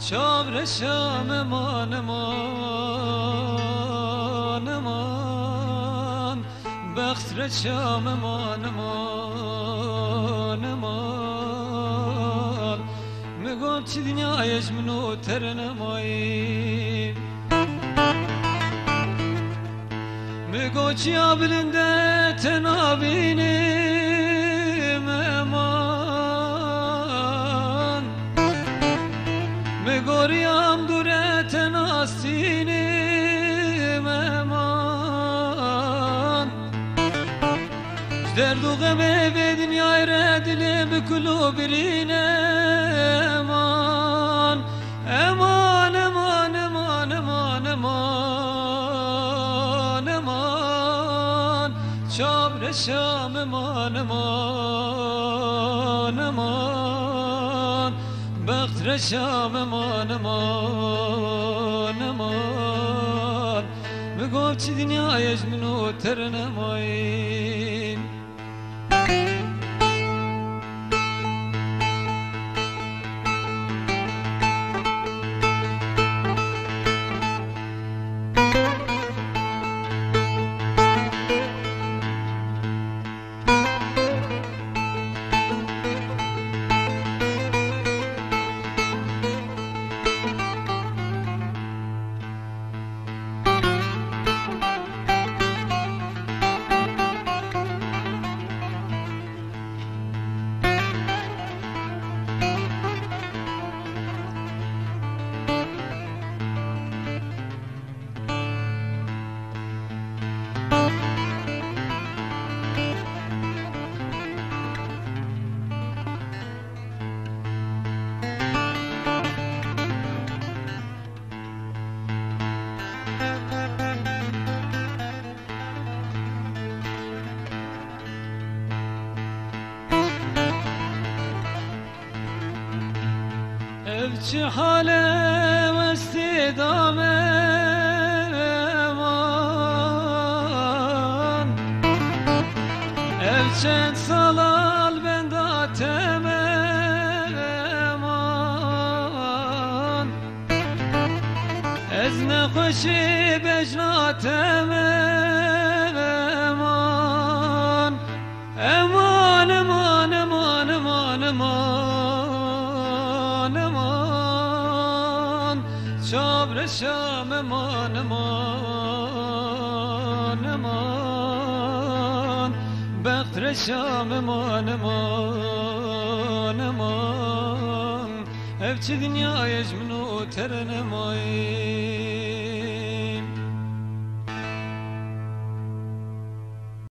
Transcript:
چابرشم امان امان امان بخت رشم امان امان امان میگم چی دنیایش منو تر نمایی میگو چی آبلنده تنابینیم امان میگوریم دوره تناستینیم امان درد و غم به دنیای را دل بکلو برینه امان امان امان امان امان امان امان چابرشم امان امان امان بخت رشم امان امان امان میگم چی دنیایش منو تر نمایی چه حاله و استدام امان چند سالال بنداتم امان از نخوشی بجناتم امان امان امان امان امان امان امان چابرشم امان امان امان بخت رشم امان امان امان هفچه دنیایش منو تر نمایی